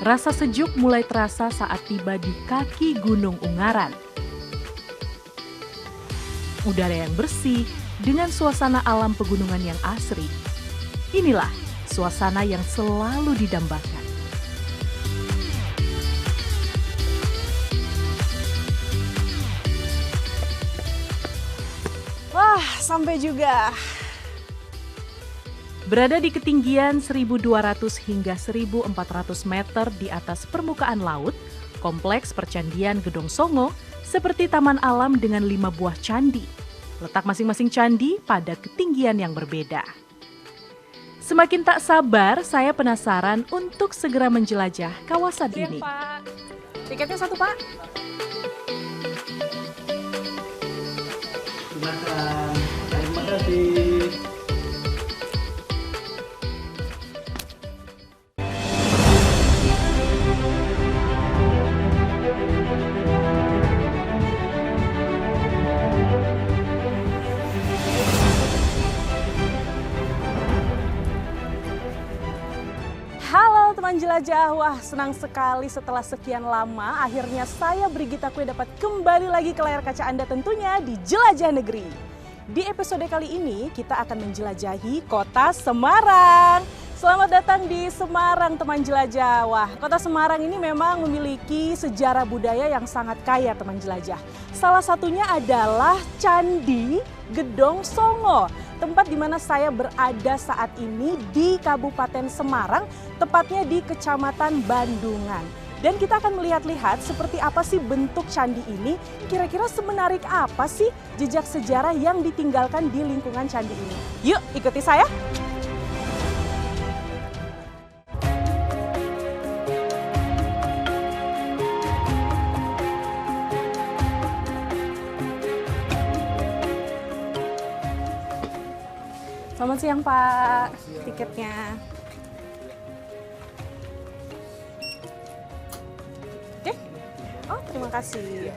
Rasa sejuk mulai terasa saat tiba di kaki Gunung Ungaran. Udara yang bersih dengan suasana alam pegunungan yang asri. Inilah suasana yang selalu didambakan. Wah, sampai juga. Berada di ketinggian 1.200 hingga 1.400 meter di atas permukaan laut, kompleks percandian Gedong Songo seperti taman alam dengan 5 buah candi. Letak masing-masing candi pada ketinggian yang berbeda. Semakin tak sabar, saya penasaran untuk segera menjelajah kawasan ini. Pak. Tiketnya 1, Pak. Silakan. Terima kasih. Halo teman jelajah, wah senang sekali setelah sekian lama akhirnya saya Brigita Kue dapat kembali lagi ke layar kaca Anda tentunya di Jelajah Negeri. Di episode kali ini kita akan menjelajahi kota Semarang. Selamat datang di Semarang teman jelajah. Wah, kota Semarang ini memang memiliki sejarah budaya yang sangat kaya teman jelajah. Salah satunya adalah Candi Gedong Songo. Tempat di mana saya berada saat ini di Kabupaten Semarang, tepatnya di Kecamatan Bandungan. Dan kita akan melihat-lihat seperti apa sih bentuk candi ini, kira-kira semenarik apa sih jejak sejarah yang ditinggalkan di lingkungan candi ini. Yuk ikuti saya. Selamat siang Pak, tiketnya. Oke, oh terima kasih.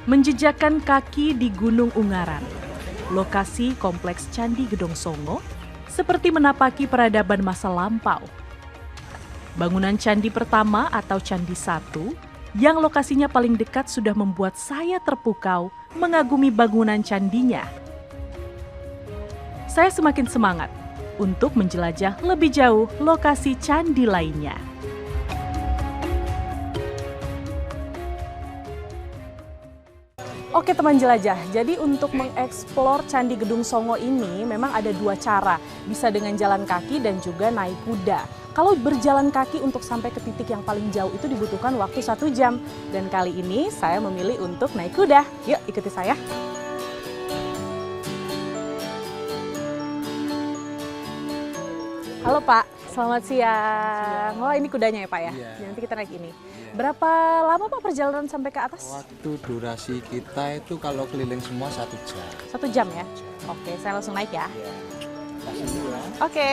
Menjejakkan kaki di Gunung Ungaran, lokasi kompleks Candi Gedong Songo, seperti menapaki peradaban masa lampau. Bangunan candi pertama atau Candi 1, yang lokasinya paling dekat sudah membuat saya terpukau mengagumi bangunan candinya. Saya semakin semangat untuk menjelajah lebih jauh lokasi candi lainnya. Oke teman jelajah, jadi untuk mengeksplor Candi Gedong Songo ini memang ada 2 cara. Bisa dengan jalan kaki dan juga naik kuda. Kalau berjalan kaki untuk sampai ke titik yang paling jauh itu dibutuhkan waktu 1 jam. Dan kali ini saya memilih untuk naik kuda. Yuk ikuti saya. Halo Pak, selamat siang. Wah ini kudanya ya Pak ya? Iya. Nanti kita naik ini. Berapa lama Pak perjalanan sampai ke atas? Waktu durasi kita itu kalau keliling semua 1 jam. 1 jam ya? Oke, saya langsung naik ya. Ya. Kasih dulu ya. Oke.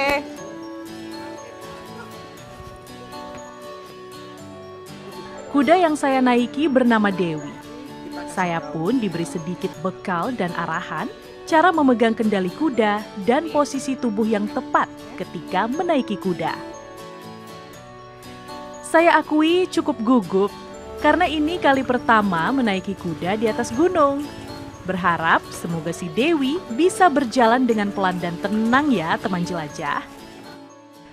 Kuda yang saya naiki bernama Dewi. Saya pun diberi sedikit bekal dan arahan cara memegang kendali kuda dan posisi tubuh yang tepat ketika menaiki kuda. Saya akui cukup gugup karena ini kali pertama menaiki kuda di atas gunung. Berharap semoga si Dewi bisa berjalan dengan pelan dan tenang ya teman jelajah.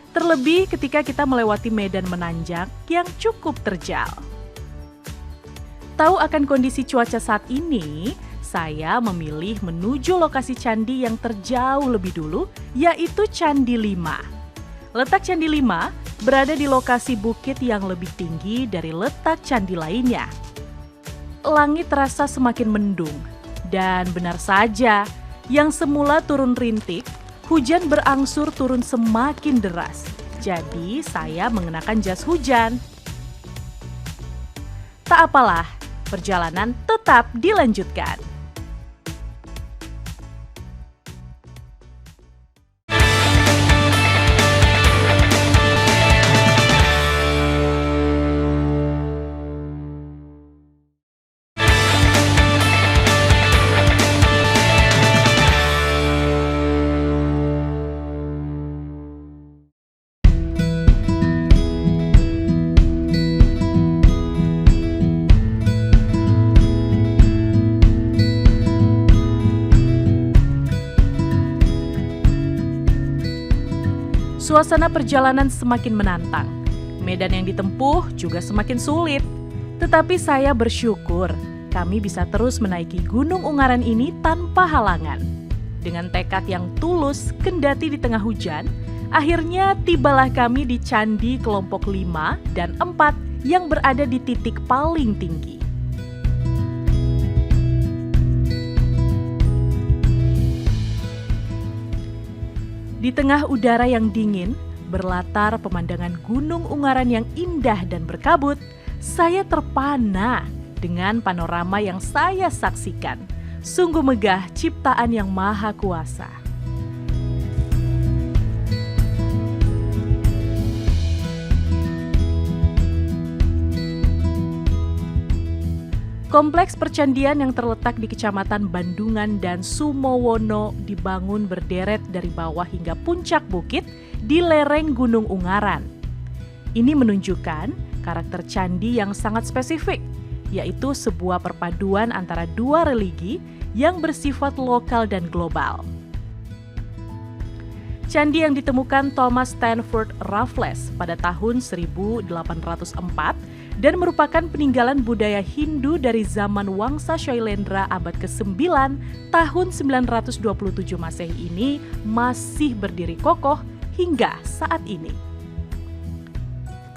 Terlebih ketika kita melewati medan menanjak yang cukup terjal. Tahu akan kondisi cuaca saat ini, saya memilih menuju lokasi candi yang terjauh lebih dulu, yaitu Candi 5. Letak Candi 5 berada di lokasi bukit yang lebih tinggi dari letak candi lainnya. Langit terasa semakin mendung, dan benar saja, yang semula turun rintik, hujan berangsur turun semakin deras. Jadi saya mengenakan jas hujan. Tak apalah, Perjalanan tetap dilanjutkan. Suasana perjalanan semakin menantang. Medan yang ditempuh juga semakin sulit. Tetapi saya bersyukur kami bisa terus menaiki Gunung Ungaran ini tanpa halangan. Dengan tekad yang tulus kendati di tengah hujan, akhirnya tibalah kami di Candi Kelompok 5 dan 4 yang berada di titik paling tinggi. Di tengah udara yang dingin, berlatar pemandangan Gunung Ungaran yang indah dan berkabut, saya terpana dengan panorama yang saya saksikan. Sungguh megah ciptaan Yang Maha Kuasa. Kompleks percandian yang terletak di Kecamatan Bandungan dan Sumowono dibangun berderet dari bawah hingga puncak bukit di lereng Gunung Ungaran. Ini menunjukkan karakter candi yang sangat spesifik, yaitu sebuah perpaduan antara dua religi yang bersifat lokal dan global. Candi yang ditemukan Thomas Stanford Raffles pada tahun 1804 dan merupakan peninggalan budaya Hindu dari zaman Wangsa Shailendra abad ke-9 tahun 927 Masehi ini masih berdiri kokoh hingga saat ini.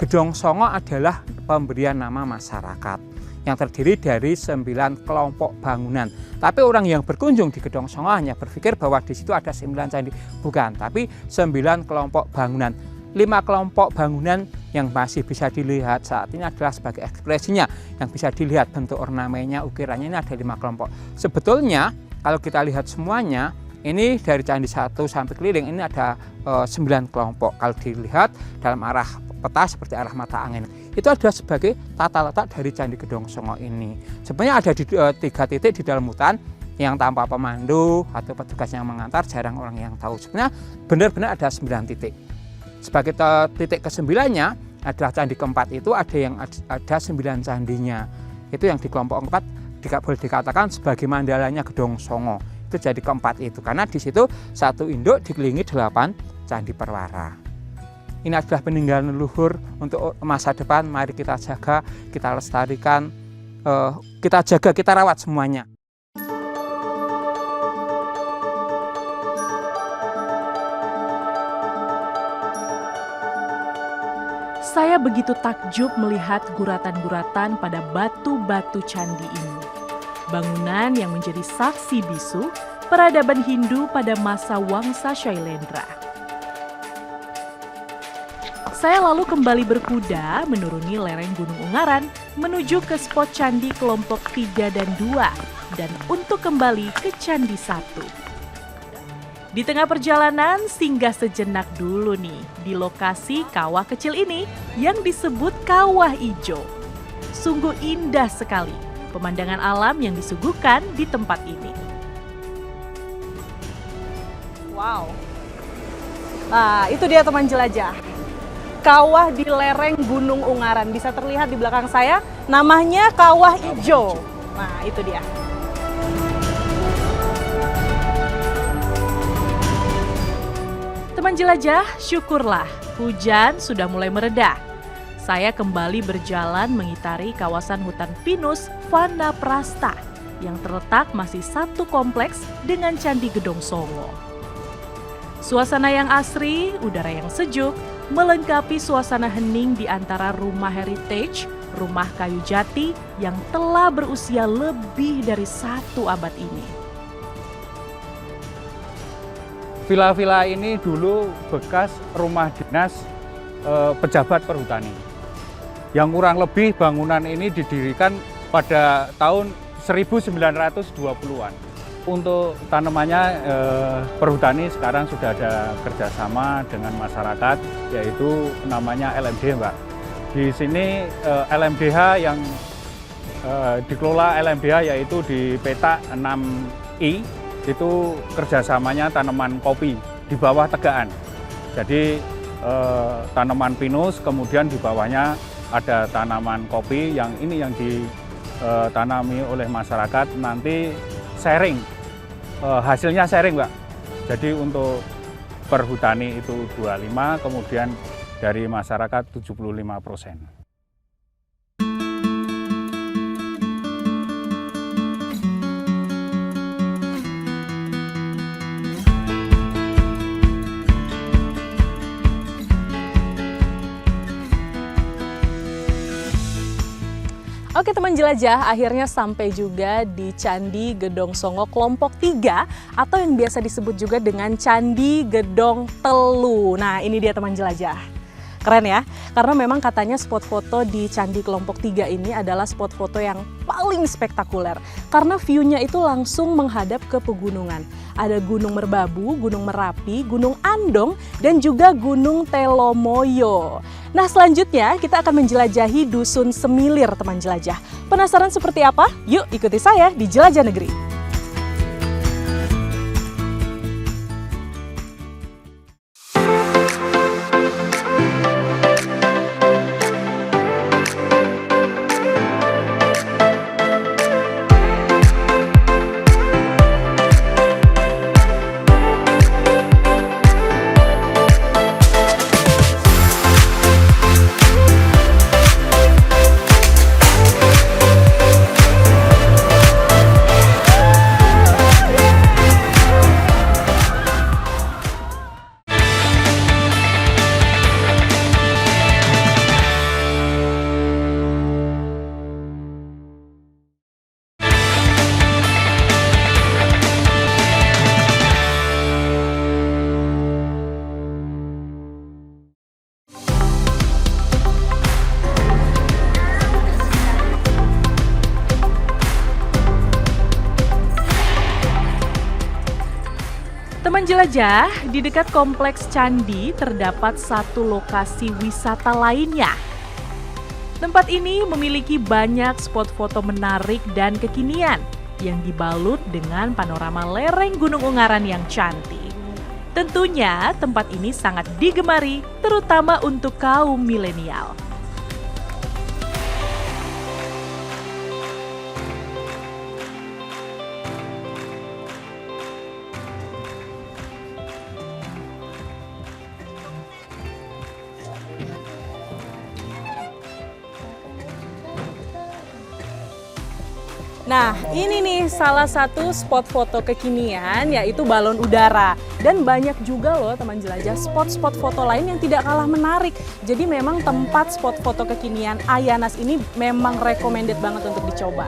Gedong Songo adalah pemberian nama masyarakat yang terdiri dari 9 kelompok bangunan. Tapi orang yang berkunjung di Gedong Songo hanya berpikir bahwa di situ ada 9 candi. Bukan, tapi 9 kelompok bangunan. 5 kelompok bangunan yang masih bisa dilihat saat ini adalah sebagai ekspresinya. Yang bisa dilihat bentuk ornamennya, ukirannya ini ada 5 kelompok. Sebetulnya kalau kita lihat semuanya, ini dari Candi 1 sampai keliling ini ada 9 kelompok. Kalau dilihat dalam arah peta seperti arah mata angin, itu ada sebagai tata letak dari Candi Gedong Songo ini. Sebenarnya ada di 3 titik di dalam hutan yang tanpa pemandu atau petugas yang mengantar, jarang orang yang tahu. Sebenarnya benar-benar ada 9 titik. Sebagai titik ke-9-nya adalah candi keempat itu ada 9 candinya. Itu yang di kelompok 4 boleh dikatakan sebagai mandalanya Gedong Songo. Itu jadi keempat itu karena di situ satu induk dikelilingi 8 candi perwara. Ini adalah peninggalan leluhur untuk masa depan. Mari kita jaga, kita lestarikan, kita rawat semuanya. Saya begitu takjub melihat guratan-guratan pada batu-batu candi ini. Bangunan yang menjadi saksi bisu peradaban Hindu pada masa Wangsa Shailendra. Saya lalu kembali berkuda menuruni lereng Gunung Ungaran menuju ke spot candi kelompok 3 dan 2 dan untuk kembali ke Candi 1. Di tengah perjalanan, singgah sejenak dulu nih di lokasi kawah kecil ini yang disebut Kawah Ijo. Sungguh indah sekali pemandangan alam yang disuguhkan di tempat ini. Wow. Nah, itu dia teman jelajah. Kawah di lereng Gunung Ungaran. Bisa terlihat di belakang saya, namanya Kawah Ijo. Nah, itu dia. Teman jelajah, syukurlah hujan sudah mulai mereda. Saya kembali berjalan mengitari kawasan hutan pinus Vanaprastha yang terletak masih satu kompleks dengan Candi Gedong Songo. Suasana yang asri, udara yang sejuk, melengkapi suasana hening di antara rumah heritage, rumah kayu jati yang telah berusia lebih dari 1 abad ini. Villa-villa ini dulu bekas rumah dinas pejabat perhutani. Yang kurang lebih bangunan ini didirikan pada tahun 1920-an. Untuk tanamannya perhutani sekarang sudah ada kerjasama dengan masyarakat, yaitu namanya LMD, Mbak. Di sini LMDH yang dikelola LMDH yaitu di petak 6I, itu kerjasamanya tanaman kopi di bawah tegaan. Jadi tanaman pinus, kemudian di bawahnya ada tanaman kopi yang ini yang ditanami oleh masyarakat, nanti sharing, hasilnya sharing, Mbak. Jadi untuk perhutani itu 25, kemudian dari masyarakat 75%. Oke teman jelajah, akhirnya sampai juga di Candi Gedong Songo kelompok 3 atau yang biasa disebut juga dengan Candi Gedong Telu. Nah ini dia teman jelajah. Keren ya, karena memang katanya spot foto di Candi kelompok 3 ini adalah spot foto yang paling spektakuler. Karena view-nya itu langsung menghadap ke pegunungan. Ada Gunung Merbabu, Gunung Merapi, Gunung Andong, dan juga Gunung Telomoyo. Nah selanjutnya kita akan menjelajahi Dusun Semilir teman jelajah. Penasaran seperti apa? Yuk ikuti saya di Jelajah Negeri. Teman jelajah, di dekat kompleks candi terdapat satu lokasi wisata lainnya. Tempat ini memiliki banyak spot foto menarik dan kekinian yang dibalut dengan panorama lereng Gunung Ungaran yang cantik. Tentunya tempat ini sangat digemari, terutama untuk kaum milenial. Nah, ini nih salah satu spot foto kekinian yaitu balon udara. Dan banyak juga loh teman jelajah spot-spot foto lain yang tidak kalah menarik. Jadi memang tempat spot foto kekinian Ayanas ini memang recommended banget untuk dicoba.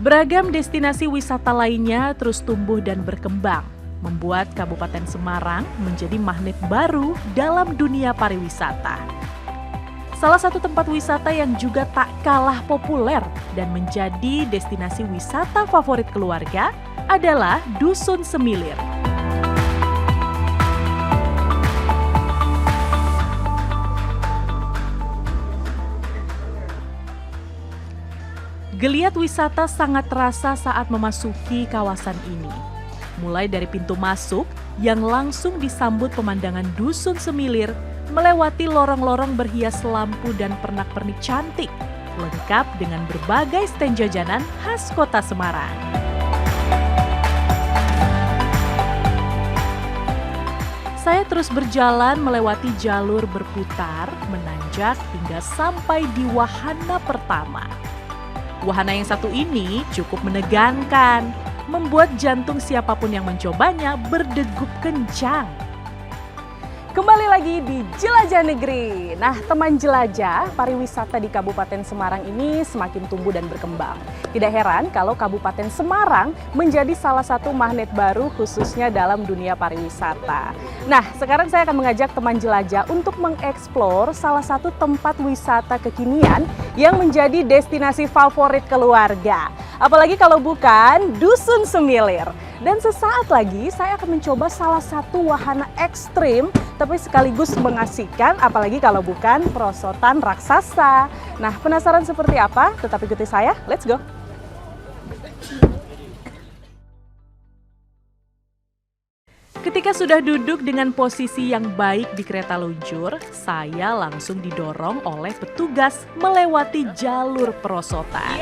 Beragam destinasi wisata lainnya terus tumbuh dan berkembang, membuat Kabupaten Semarang menjadi magnet baru dalam dunia pariwisata. Salah satu tempat wisata yang juga tak kalah populer dan menjadi destinasi wisata favorit keluarga adalah Dusun Semilir. Geliat wisata sangat terasa saat memasuki kawasan ini. Mulai dari pintu masuk yang langsung disambut pemandangan Dusun Semilir, melewati lorong-lorong berhias lampu dan pernak-pernik cantik, lengkap dengan berbagai stand jajanan khas kota Semarang. Saya terus berjalan melewati jalur berputar, menanjak hingga sampai di wahana pertama. Wahana yang satu ini cukup menegangkan, membuat jantung siapapun yang mencobanya berdegup kencang. Kembali lagi di Jelajah Negeri. Nah, teman jelajah, pariwisata di Kabupaten Semarang ini semakin tumbuh dan berkembang. Tidak heran kalau Kabupaten Semarang menjadi salah satu magnet baru khususnya dalam dunia pariwisata. Nah, sekarang saya akan mengajak teman jelajah untuk mengeksplor salah satu tempat wisata kekinian yang menjadi destinasi favorit keluarga. Apalagi kalau bukan Dusun Semilir. Dan sesaat lagi saya akan mencoba salah satu wahana ekstrim tapi sekaligus mengasihkan, apalagi kalau bukan perosotan raksasa. Nah, penasaran seperti apa? Tetap ikuti saya, let's go! Ketika sudah duduk dengan posisi yang baik di kereta luncur, saya langsung didorong oleh petugas melewati jalur perosotan.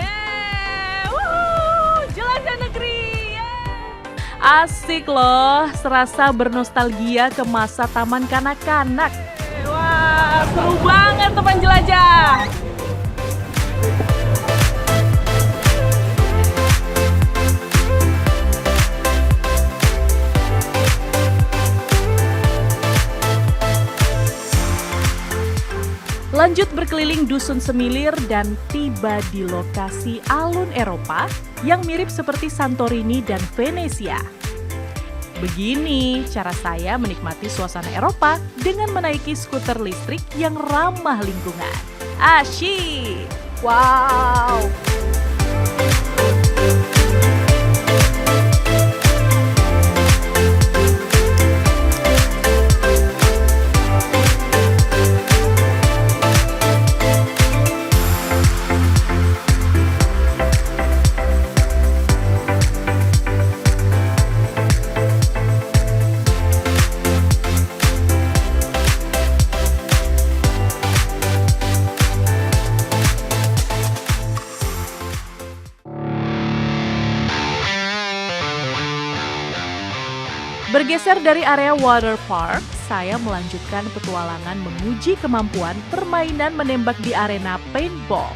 Jelajah Negeri! Asik loh, serasa bernostalgia ke masa taman kanak-kanak. Wah, seru banget teman jelajah! Lanjut berkeliling Dusun Semilir dan tiba di lokasi alun Eropa yang mirip seperti Santorini dan Venesia. Begini cara saya menikmati suasana Eropa dengan menaiki skuter listrik yang ramah lingkungan. Asyik! Wow! Bergeser dari area water park, saya melanjutkan petualangan menguji kemampuan permainan menembak di arena paintball.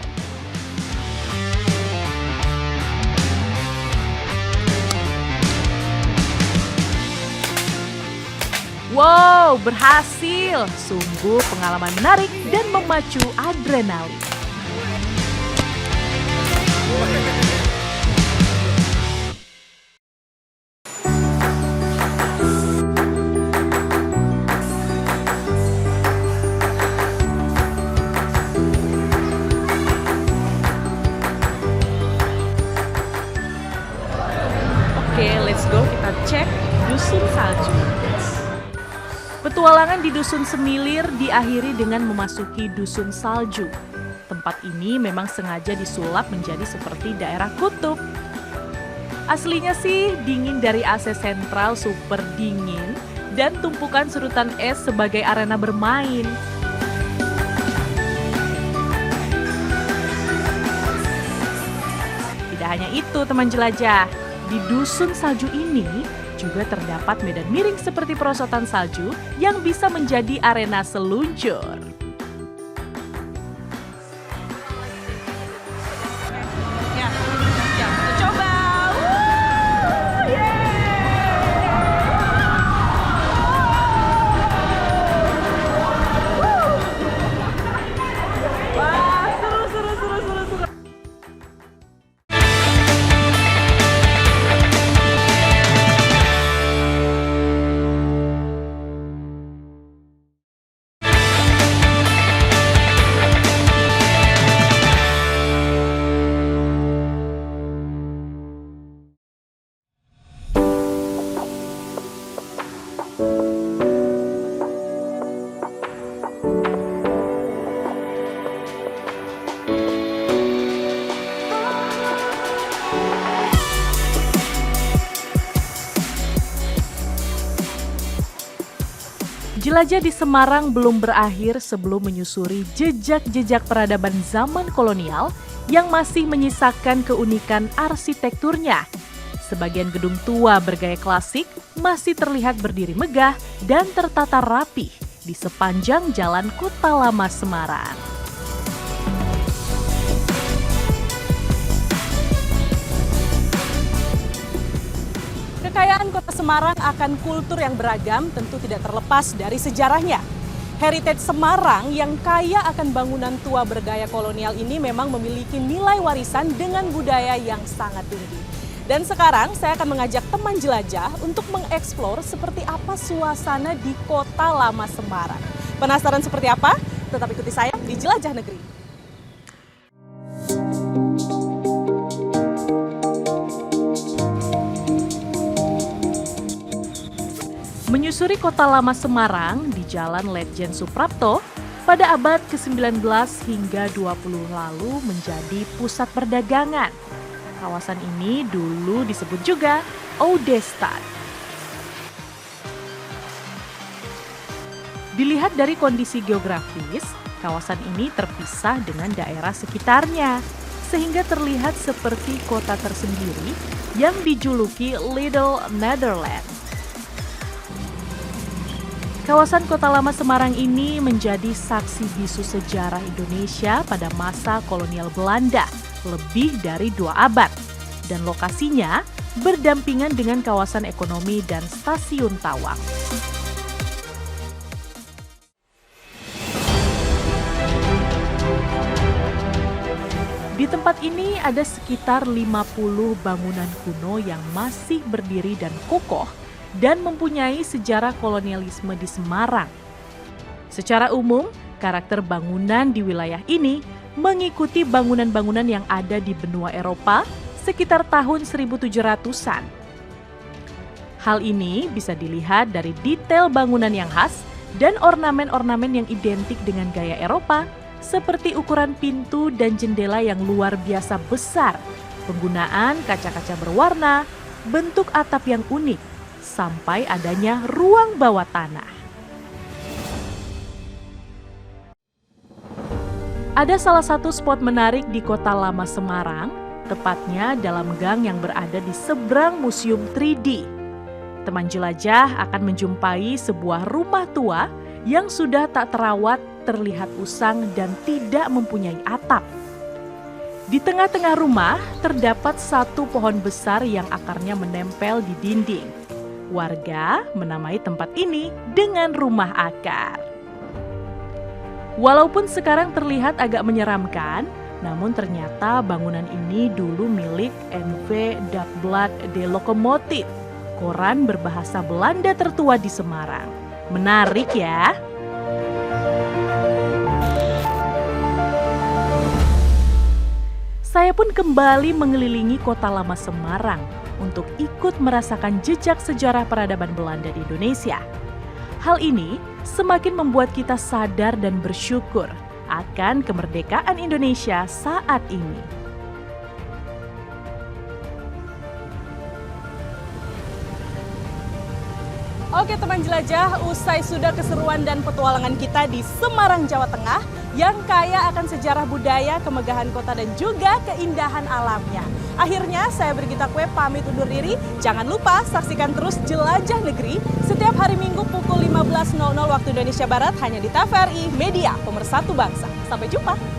Wow, berhasil! Sungguh pengalaman menarik dan memacu adrenalin. Oke, let's go, kita cek Dusun Salju. Petualangan di Dusun Semilir diakhiri dengan memasuki Dusun Salju. Tempat ini memang sengaja disulap menjadi seperti daerah kutub. Aslinya sih dingin dari AC sentral super dingin dan tumpukan serutan es sebagai arena bermain. Tidak hanya itu teman jelajah, di Dusun Salju ini juga terdapat medan miring seperti perosotan salju yang bisa menjadi arena seluncur. Ya, kita coba. Wah, seru. Jelajah di Semarang belum berakhir sebelum menyusuri jejak-jejak peradaban zaman kolonial yang masih menyisakan keunikan arsitekturnya. Sebagian gedung tua bergaya klasik masih terlihat berdiri megah dan tertata rapih di sepanjang jalan Kota Lama Semarang. Kekayaan Kota Semarang akan kultur yang beragam tentu tidak terlepas dari sejarahnya. Heritage Semarang yang kaya akan bangunan tua bergaya kolonial ini memang memiliki nilai warisan dengan budaya yang sangat tinggi. Dan sekarang saya akan mengajak teman jelajah untuk mengeksplor seperti apa suasana di Kota Lama Semarang. Penasaran seperti apa? Tetap ikuti saya di Jelajah Negeri. Menyusuri Kota Lama Semarang di Jalan Letjen Suprapto, pada abad ke-19 hingga 20 lalu menjadi pusat perdagangan. Kawasan ini dulu disebut juga Oudestad. Dilihat dari kondisi geografis, kawasan ini terpisah dengan daerah sekitarnya, sehingga terlihat seperti kota tersendiri yang dijuluki Little Netherlands. Kawasan Kota Lama Semarang ini menjadi saksi bisu sejarah Indonesia pada masa kolonial Belanda lebih dari 2 abad. Dan lokasinya berdampingan dengan kawasan ekonomi dan stasiun Tawang. Di tempat ini ada sekitar 50 bangunan kuno yang masih berdiri dan kokoh dan mempunyai sejarah kolonialisme di Semarang. Secara umum, karakter bangunan di wilayah ini mengikuti bangunan-bangunan yang ada di benua Eropa sekitar tahun 1700-an. Hal ini bisa dilihat dari detail bangunan yang khas dan ornamen-ornamen yang identik dengan gaya Eropa, seperti ukuran pintu dan jendela yang luar biasa besar, penggunaan kaca-kaca berwarna, bentuk atap yang unik, sampai adanya ruang bawah tanah. Ada salah satu spot menarik di Kota Lama Semarang, tepatnya dalam gang yang berada di seberang Museum 3D. Teman jelajah akan menjumpai sebuah rumah tua yang sudah tak terawat, terlihat usang dan tidak mempunyai atap. Di tengah-tengah rumah terdapat satu pohon besar yang akarnya menempel di dinding. Warga menamai tempat ini dengan rumah akar. Walaupun sekarang terlihat agak menyeramkan, namun ternyata bangunan ini dulu milik NV Dagblad de Lokomotief, koran berbahasa Belanda tertua di Semarang. Menarik ya? Saya pun kembali mengelilingi Kota Lama Semarang untuk ikut merasakan jejak sejarah peradaban Belanda di Indonesia. Hal ini semakin membuat kita sadar dan bersyukur akan kemerdekaan Indonesia saat ini. Oke teman jelajah, usai sudah keseruan dan petualangan kita di Semarang, Jawa Tengah yang kaya akan sejarah budaya, kemegahan kota dan juga keindahan alamnya. Akhirnya saya Brigita Kue pamit undur diri. Jangan lupa saksikan terus Jelajah Negeri setiap hari Minggu pukul 15.00 waktu Indonesia Barat hanya di TVRI Media Pemersatu Bangsa. Sampai jumpa.